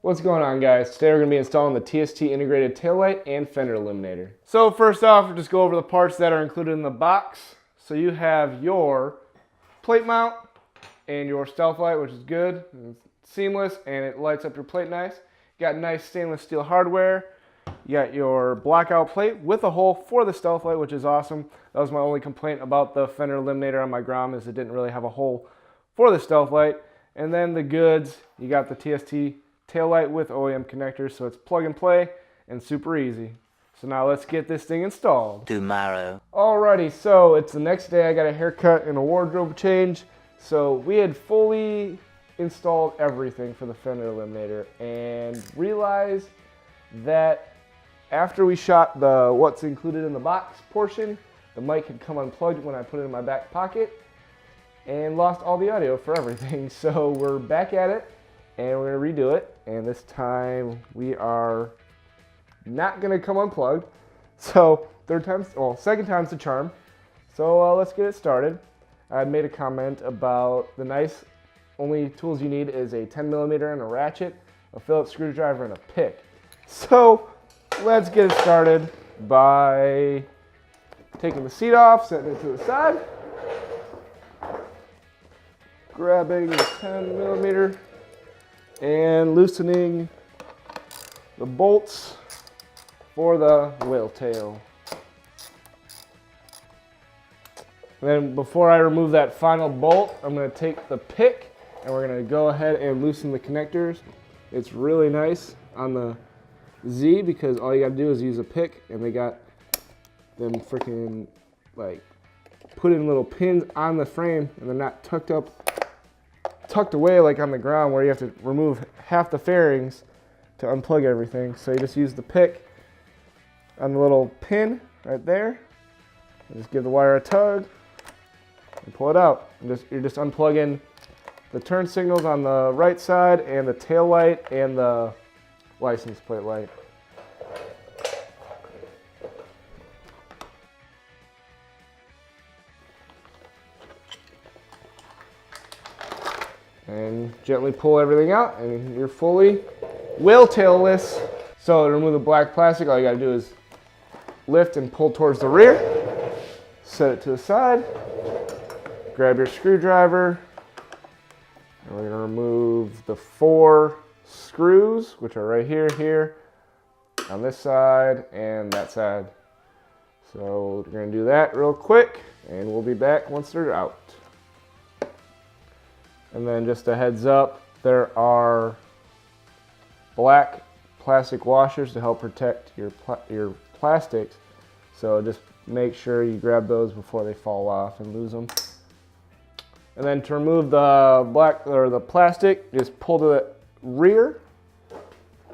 What's going on, guys? Today we're going to be installing the TST integrated taillight and Fender Eliminator. So first off, we'll just go over the parts that are included in the box. So you have your plate mount and your stealth light, which is good. It's seamless and it lights up your plate nice. You got nice stainless steel hardware. You got your blackout plate with a hole for the stealth light, which is awesome. That was my only complaint about the Fender Eliminator on my Grom, is it didn't really have a hole for the stealth light. And then the goods, you got the TST taillight with OEM connectors, so it's plug and play and super easy. So now let's get this thing installed. Tomorrow. Alrighty, so it's the next day. I got a haircut and a wardrobe change. So we had fully installed everything for the Fender Eliminator and realized that after we shot the what's included in the box portion, the mic had come unplugged when I put it in my back pocket and lost all the audio for everything. So we're back at it and we're gonna redo it. And this time we are not gonna come unplugged. So second time's the charm. So let's get it started. I made a comment about the only tools you need is a 10mm and a ratchet, a Phillips screwdriver, and a pick. So let's get it started by taking the seat off, setting it to the side, grabbing the 10mm, and loosening the bolts for the whale tail. And then before I remove that final bolt, I'm going to take the pick and we're going to go ahead and loosen the connectors. It's really nice on the Z because all you got to do is use a pick, and they got them freaking like put in little pins on the frame and they're not tucked away like on the ground where you have to remove half the fairings to unplug everything. So you just use the pick on the little pin right there and just give the wire a tug and pull it out. And you're just unplugging the turn signals on the right side and the tail light and the license plate light. And gently pull everything out and you're fully whale tailless. So to remove the black plastic, all you gotta do is lift and pull towards the rear, set it to the side, grab your screwdriver, and we're gonna remove the 4 screws, which are right here, on this side and that side. So we're gonna do that real quick and we'll be back once they're out. And then just a heads up, there are black plastic washers to help protect your plastics. So just make sure you grab those before they fall off and lose them. And then to remove the plastic, just pull to the rear,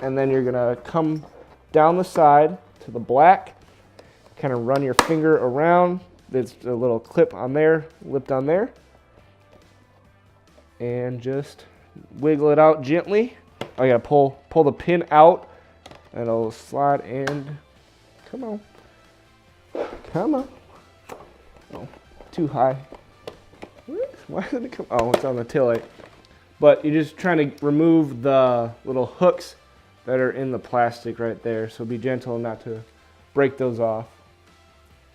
and then you're gonna come down the side to the black, kind of run your finger around. There's a little clip on there, lipped on there, and just wiggle it out gently. I gotta pull the pin out and it'll slide in. Come on. Oh, too high. Why did it come? Oh, it's on the taillight. But you're just trying to remove the little hooks that are in the plastic right there. So be gentle not to break those off.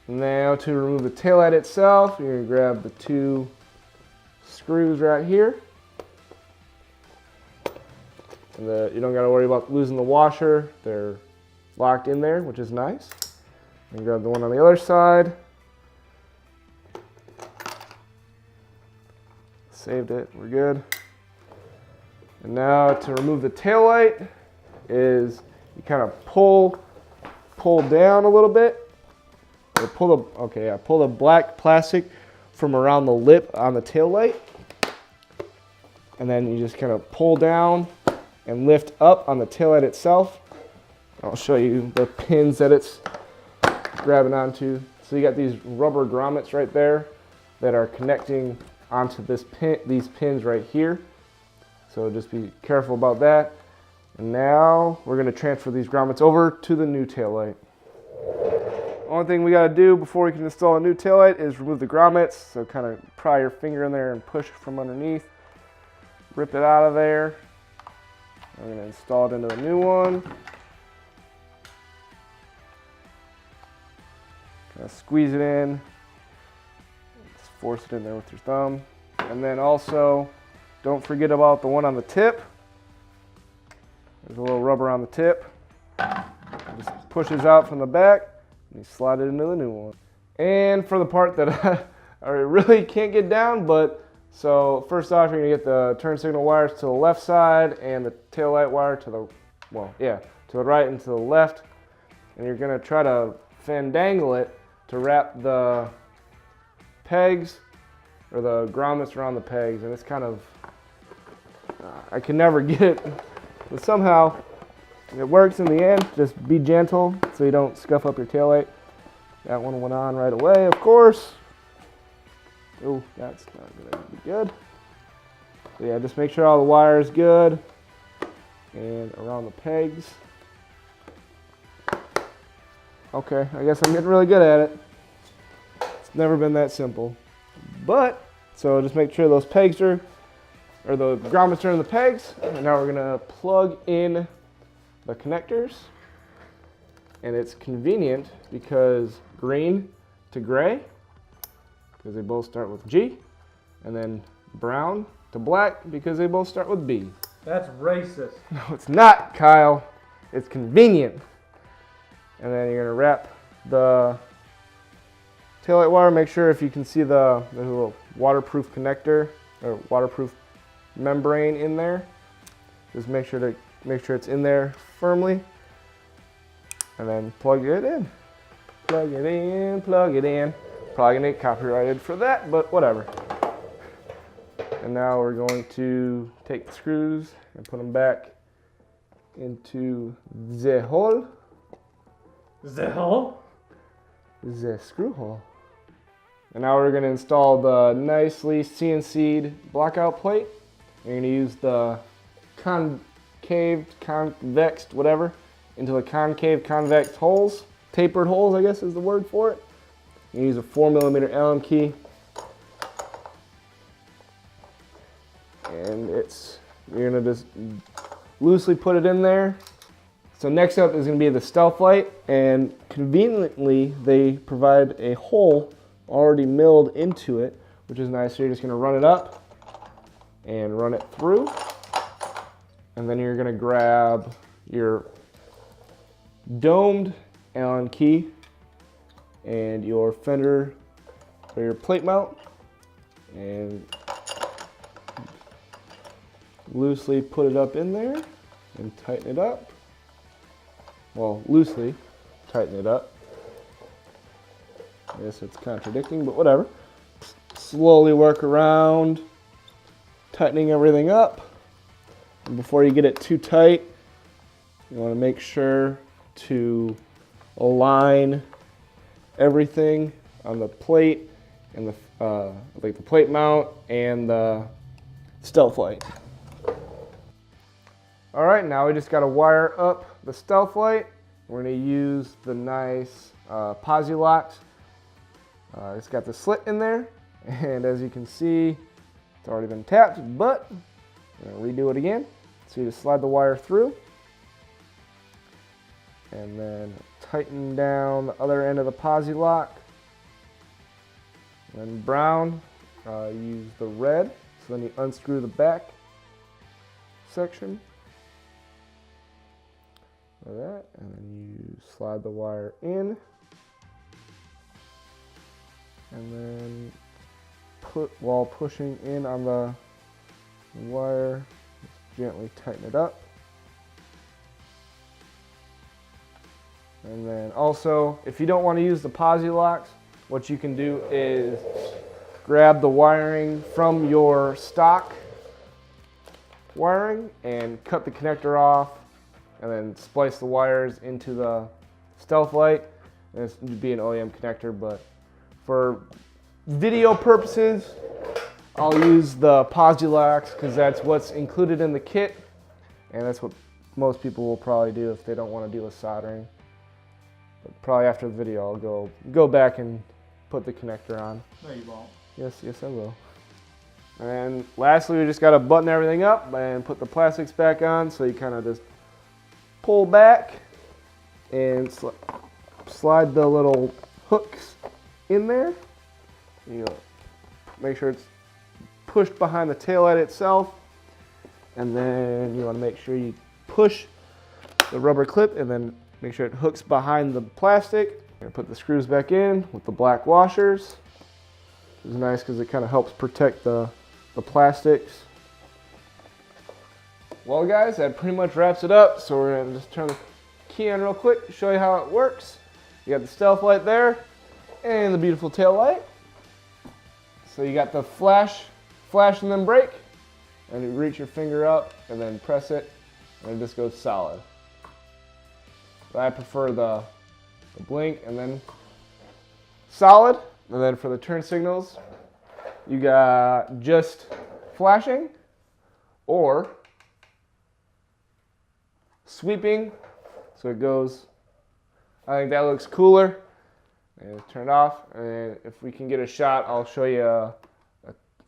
Now to remove the taillight itself, you're gonna grab the 2 screws right here. And you don't got to worry about losing the washer. They're locked in there, which is nice. And grab the one on the other side. Saved it, we're good. And now to remove the taillight is you kind of pull down a little bit. Or pull the black plastic from around the lip on the taillight. And then you just kind of pull down and lift up on the taillight itself. I'll show you the pins that it's grabbing onto. So you got these rubber grommets right there that are connecting onto these pins right here. So just be careful about that. And now we're gonna transfer these grommets over to the new taillight. Only thing we gotta do before we can install a new taillight is remove the grommets. So kind of pry your finger in there and push from underneath. Rip it out of there. I'm going to install it into the new one. Kind of squeeze it in. Just force it in there with your thumb. And then also, don't forget about the one on the tip. There's a little rubber on the tip. It just pushes out from the back, and you slide it into the new one. And for the part that I really can't get down, so first off, you're gonna get the turn signal wires to the left side and the tail light wire to the, to the right and to the left. And you're gonna try to fandangle it to wrap the pegs or the grommets around the pegs. And it's kind of, I can never get it, but somehow it works in the end. Just be gentle so you don't scuff up your taillight. That one went on right away, of course. Oh, that's not gonna be good. So yeah, just make sure all the wire is good and around the pegs. Okay, I guess I'm getting really good at it. It's never been that simple. But, so just make sure those pegs are, or the grommets are in the pegs. And now we're gonna plug in the connectors. And it's convenient because green to gray, because they both start with G, and then brown to black because they both start with B. That's racist. No, it's not, Kyle. It's convenient. And then you're gonna wrap the taillight wire. Make sure if you can see the little waterproof connector or waterproof membrane in there. Just make sure it's in there firmly. And then plug it in. Plug it in, plug it in. Probably gonna get copyrighted for that, but whatever. And now we're going to take the screws and put them back into the hole. The hole? The screw hole. And now we're gonna install the nicely CNC'd blockout plate. You're gonna use the concave, convex, whatever, into the concave, convex holes. Tapered holes, I guess is the word for it. You use a 4mm Allen key. And you're gonna just loosely put it in there. So next up is gonna be the stealth light, and conveniently they provide a hole already milled into it, which is nice. So you're just gonna run it up and run it through. And then you're gonna grab your domed Allen key and your fender or your plate mount, and loosely put it up in there and tighten it up. Well, loosely tighten it up. I guess it's contradicting, but whatever. Slowly work around, tightening everything up. And before you get it too tight, you want to make sure to align everything on the plate and like the plate mount and the stealth light. All right, now we just got to wire up the stealth light. We're going to use the nice posi locks. It's got the slit in there, and as you can see, it's already been tapped, but I'm going to redo it again. So you just slide the wire through, and then tighten down the other end of the posi lock. And then brown, use the red, so then you unscrew the back section. Like that, and then you slide the wire in, and then while pushing in on the wire, just gently tighten it up. And then also, if you don't want to use the posi locks, what you can do is grab the wiring from your stock wiring and cut the connector off, and then splice the wires into the stealth light. And this would be an OEM connector, but for video purposes, I'll use the posi locks because that's what's included in the kit, and that's what most people will probably do if they don't want to deal with soldering. But probably after the video, I'll go back and put the connector on. No, you won't. Yes, I will. And lastly, we just got to button everything up and put the plastics back on. So you kind of just pull back and slide the little hooks in there. You know, make sure it's pushed behind the taillight itself. And then you want to make sure you push the rubber clip and then make sure it hooks behind the plastic. You're gonna put the screws back in with the black washers, which is nice because it kind of helps protect the plastics. Well guys, that pretty much wraps it up. So we're gonna just turn the key on real quick, show you how it works. You got the stealth light there and the beautiful tail light. So you got the flash and then brake, and you reach your finger up and then press it and it just goes solid. But I prefer the blink and then solid. And then for the turn signals, you got just flashing or sweeping. So it goes, I think that looks cooler. And turn it off. And if we can get a shot, I'll show you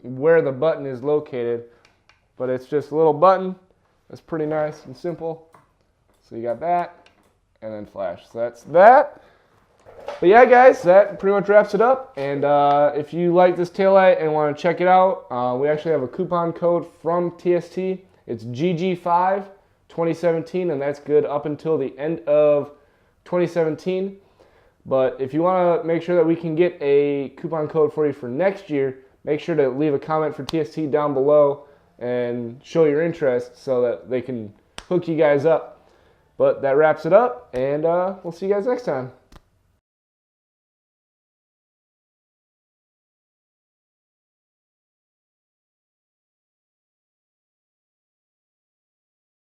where the button is located. But it's just a little button. It's pretty nice and simple. So you got that, and then flash. So that's that. But yeah, guys, that pretty much wraps it up. And if you like this taillight and want to check it out, we actually have a coupon code from TST. It's GG5 2017, and that's good up until the end of 2017. But if you want to make sure that we can get a coupon code for you for next year, make sure to leave a comment for TST down below and show your interest so that they can hook you guys up. But that wraps it up, and we'll see you guys next time.